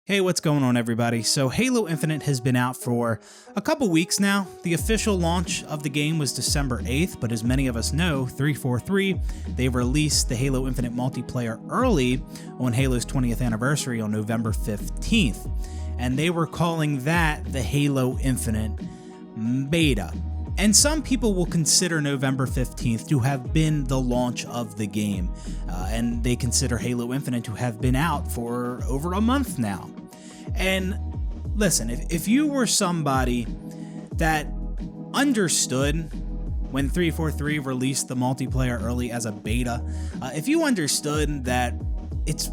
Hey, what's going on, everybody? So Halo Infinite has been out for a couple weeks now. The official launch of the game was December 8th, but as many of us know, 343, they released the Halo Infinite multiplayer early on Halo's 20th anniversary on November 15th, and they were calling that the Halo Infinite beta. And some people will consider November 15th to have been the launch of the game, and they consider Halo Infinite to have been out for over a month now. And listen, if you were somebody that understood when 343 released the multiplayer early as a beta, if you understood that it's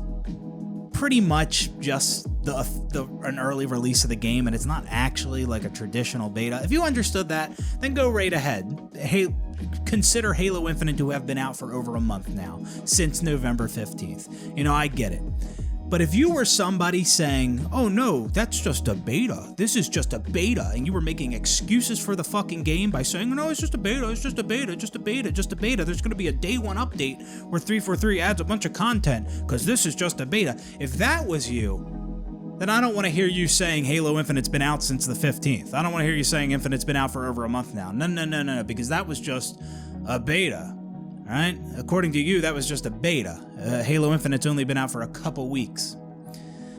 pretty much just an early release of the game and it's not actually like a traditional beta, if you understood that, then go right ahead. Consider Halo Infinite to have been out for over a month now, since November 15th. You know, I get it. But if you were somebody saying, oh no, that's just a beta, this is just a beta, and you were making excuses for the fucking game by saying, no, it's just a beta, it's just a beta, just a beta, just a beta, there's going to be a day one update where 343 adds a bunch of content, because this is just a beta. If that was you, then I don't want to hear you saying Halo Infinite's been out since the 15th. I don't want to hear you saying Infinite's been out for over a month now. No, because that was just a beta. Right? According to you, that was just a beta. Halo Infinite's only been out for a couple weeks.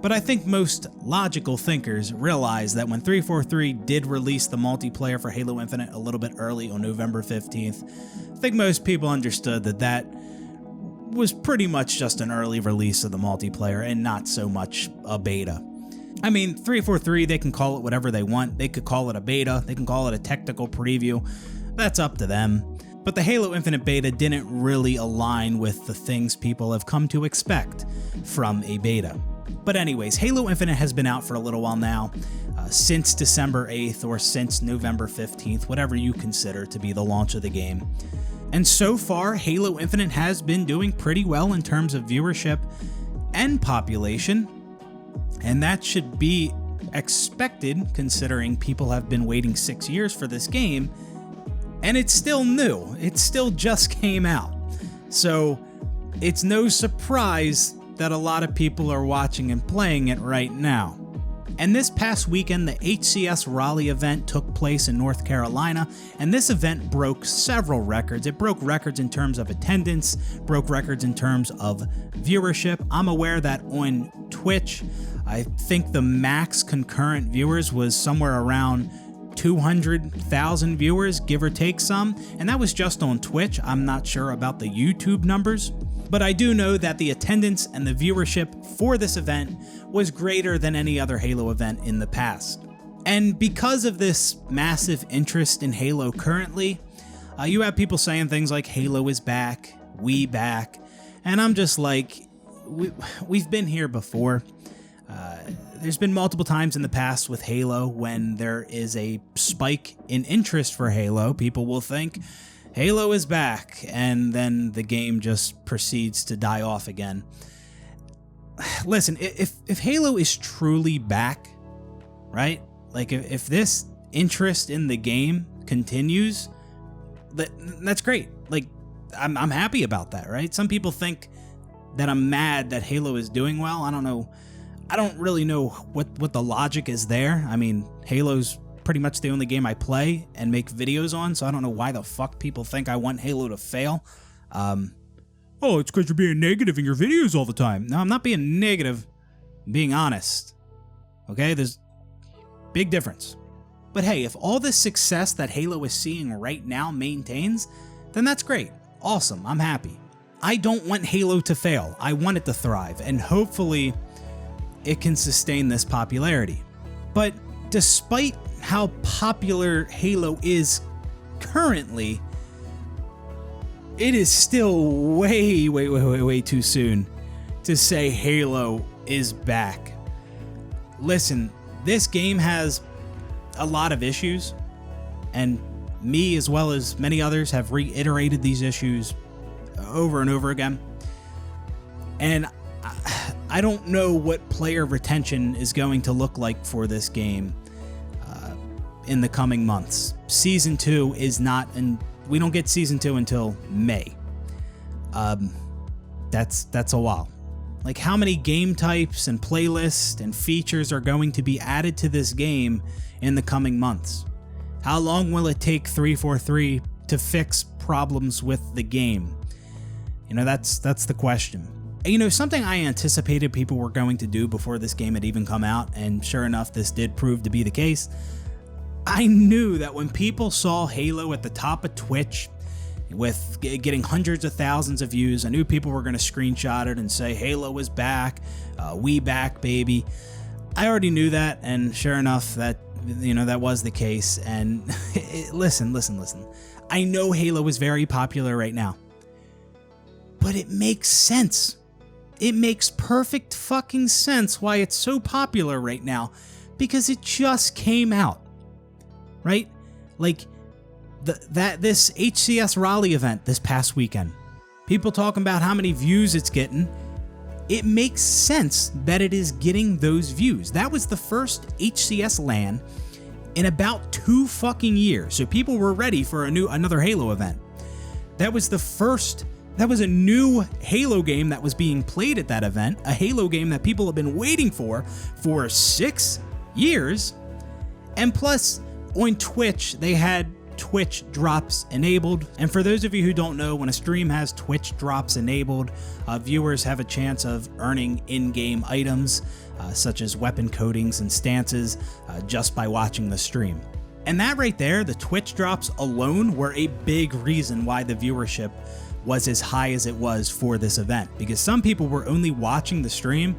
But I think most logical thinkers realize that when 343 did release the multiplayer for Halo Infinite a little bit early on November 15th, I think most people understood that that was pretty much just an early release of the multiplayer and not so much a beta. I mean, 343, they can call it whatever they want. They could call it a beta, they can call it a technical preview. That's up to them. But the Halo Infinite beta didn't really align with the things people have come to expect from a beta. But anyways, Halo Infinite has been out for a little while now, since December 8th or since November 15th, whatever you consider to be the launch of the game. And so far, Halo Infinite has been doing pretty well in terms of viewership and population, and that should be expected considering people have been waiting 6 years for this game. And it's still new. It still just came out. So it's no surprise that a lot of people are watching and playing it right now. And this past weekend, the HCS Raleigh event took place in North Carolina, and this event broke several records. It broke records in terms of attendance, broke records in terms of viewership. I'm aware that on Twitch, I think the max concurrent viewers was somewhere around 200,000 viewers, give or take some, and that was just on Twitch. I'm not sure about the YouTube numbers, but I do know that the attendance and the viewership for this event was greater than any other Halo event in the past. And because of this massive interest in Halo currently, you have people saying things like Halo is back, we back, and I'm just like, we've been here before. There's been multiple times in the past with Halo when there is a spike in interest for Halo, people will think Halo is back, and then the game just proceeds to die off again. Listen, if Halo is truly back, right? Like if this interest in the game continues, that's great. Like I'm happy about that, right? Some people think that I'm mad that Halo is doing well. I don't know. I don't really know what the logic is there. I mean, Halo's pretty much the only game I play and make videos on, so I don't know why the fuck people think I want Halo to fail. Oh, it's because you're being negative in your videos all the time. No, I'm not being negative. I'm being honest. Okay, there's big difference. But hey, if all the success that Halo is seeing right now maintains, then that's great. Awesome, I'm happy. I don't want Halo to fail. I want it to thrive, and hopefully it can sustain this popularity. But despite how popular Halo is currently, it is still way too soon to say Halo is back. Listen, this game has a lot of issues, and me as well as many others have reiterated these issues over and over again. And I don't know what player retention is going to look like for this game in the coming months. Season 2 is not, and we don't get Season 2 until May. That's a while. Like, how many game types and playlists and features are going to be added to this game in the coming months? How long will it take 343 to fix problems with the game? You know, that's the question. You know, something I anticipated people were going to do before this game had even come out, and sure enough, this did prove to be the case. I knew that when people saw Halo at the top of Twitch, with getting hundreds of thousands of views, I knew people were going to screenshot it and say, Halo is back, we back, baby. I already knew that, and sure enough, that was the case. And listen. I know Halo is very popular right now, but it makes sense. It makes perfect fucking sense why it's so popular right now, because it just came out, right? Like, this HCS Raleigh event this past weekend, people talking about how many views it's getting. It makes sense that it is getting those views. That was the first HCS LAN in about 2 fucking years, so people were ready for another Halo event. That was a new Halo game that was being played at that event, a Halo game that people have been waiting for 6 years. And plus, on Twitch, they had Twitch drops enabled. And for those of you who don't know, when a stream has Twitch drops enabled, viewers have a chance of earning in-game items, such as weapon coatings and stances, just by watching the stream. And that right there, the Twitch drops alone, were a big reason why the viewership was as high as it was for this event, because some people were only watching the stream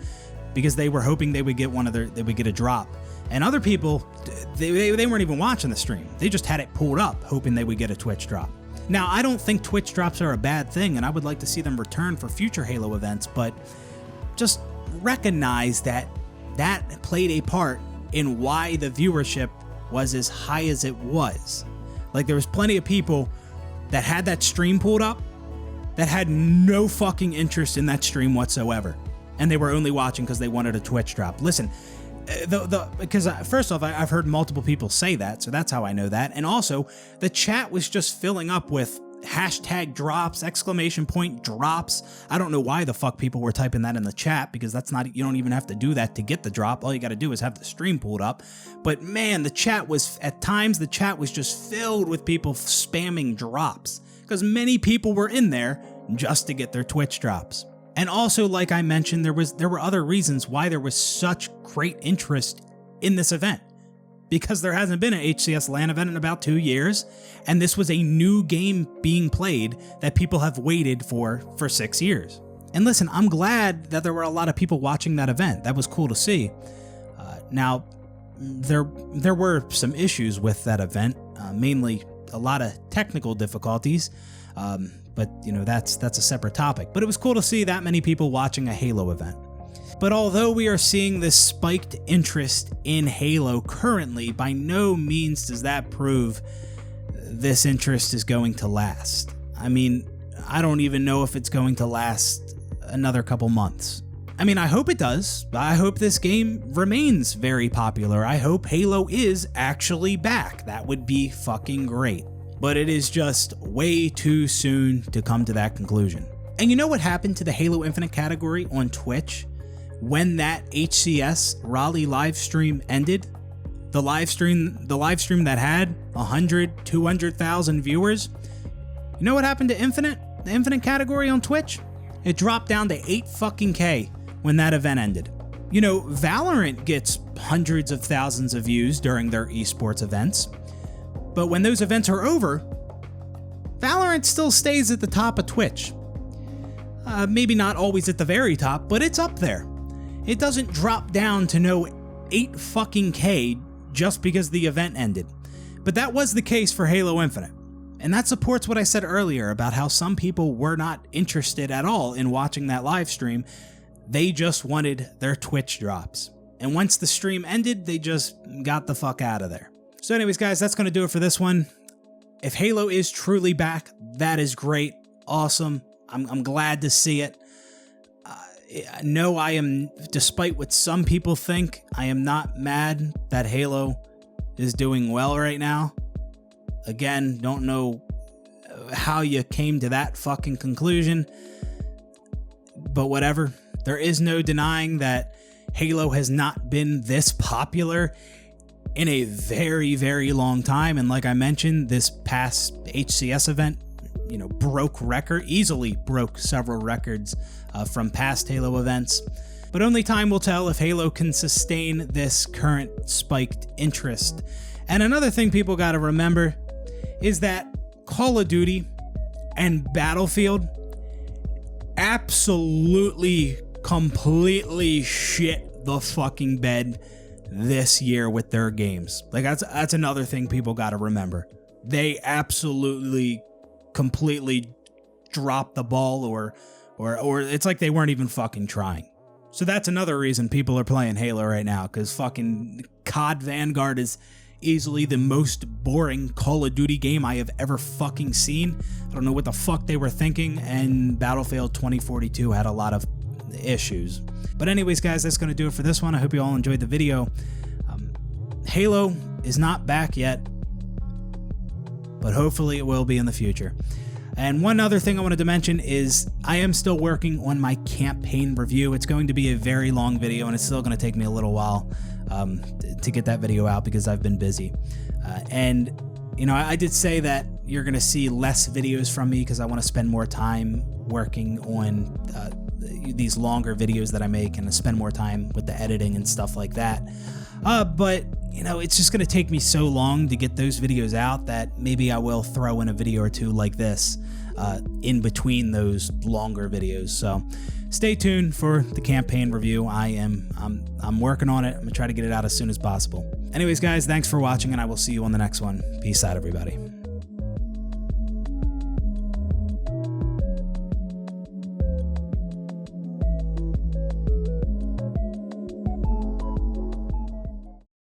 because they were hoping they would get a drop. And other people, they weren't even watching the stream. They just had it pulled up, hoping they would get a Twitch drop. Now, I don't think Twitch drops are a bad thing, and I would like to see them return for future Halo events, but just recognize that played a part in why the viewership was as high as it was. Like, there was plenty of people that had that stream pulled up that had no fucking interest in that stream whatsoever, and they were only watching because they wanted a Twitch drop. Listen, because first off, I've heard multiple people say that, so that's how I know that. And also, the chat was just filling up with hashtag drops, exclamation point drops. I don't know why the fuck people were typing that in the chat, because you don't even have to do that to get the drop. All you got to do is have the stream pulled up. But man, at times the chat was just filled with people spamming drops, because many people were in there just to get their Twitch drops. And also, like I mentioned, there were other reasons why there was such great interest in this event. Because there hasn't been an HCS LAN event in about 2 years, and this was a new game being played that people have waited for 6 years. And listen, I'm glad that there were a lot of people watching that event. That was cool to see. Now, there were some issues with that event, mainly a lot of technical difficulties. But that's a separate topic. But it was cool to see that many people watching a Halo event. But although we are seeing this spiked interest in Halo currently, by no means does that prove this interest is going to last. I mean, I don't even know if it's going to last another couple months. I mean, I hope it does. I hope this game remains very popular. I hope Halo is actually back. That would be fucking great. But it is just way too soon to come to that conclusion. And you know what happened to the Halo Infinite category on Twitch when that HCS Raleigh live stream ended? The live stream that had 100, 200,000 viewers. You know what happened to Infinite? The Infinite category on Twitch? It dropped down to 8 fucking K when that event ended. You know, Valorant gets hundreds of thousands of views during their esports events. But when those events are over, Valorant still stays at the top of Twitch. Maybe not always at the very top, but it's up there. It doesn't drop down to no 8 fucking K just because the event ended. But that was the case for Halo Infinite. And that supports what I said earlier about how some people were not interested at all in watching that live stream. They just wanted their Twitch drops. And once the stream ended, they just got the fuck out of there. So anyways, guys, that's going to do it for this one. If Halo is truly back, that is great. Awesome. I'm glad to see it. No, I am, despite what some people think, I am not mad that Halo is doing well right now. Again, don't know how you came to that fucking conclusion, but whatever. There is no denying that Halo has not been this popular in a very, very long time. And like I mentioned, this past HCS event, easily broke several records from past Halo events. But only time will tell if Halo can sustain this current spiked interest. And another thing people got to remember is that Call of Duty and Battlefield absolutely, completely shit the fucking bed this year with their games. Like, that's another thing people got to remember. They absolutely, completely dropped the ball, or it's like they weren't even fucking trying. So that's another reason people are playing Halo right now, because fucking COD Vanguard is easily the most boring Call of Duty game I have ever fucking seen. I don't know what the fuck they were thinking, and Battlefield 2042 had a lot of issues. But anyways, guys, that's going to do it for this one. I hope you all enjoyed the video. Halo is not back yet, but hopefully it will be in the future. And one other thing I wanted to mention is I am still working on my campaign review. It's going to be a very long video, and it's still going to take me a little while to get that video out because I've been busy. I did say that you're going to see less videos from me because I want to spend more time working on these longer videos that I make and spend more time with the editing and stuff like that. But it's just going to take me so long to get those videos out that maybe I will throw in a video or two like this in between those longer videos. So stay tuned for the campaign review. I'm working on it. I'm gonna try to get it out as soon as possible. Anyways, guys, thanks for watching, and I will see you on the next one. Peace out, everybody.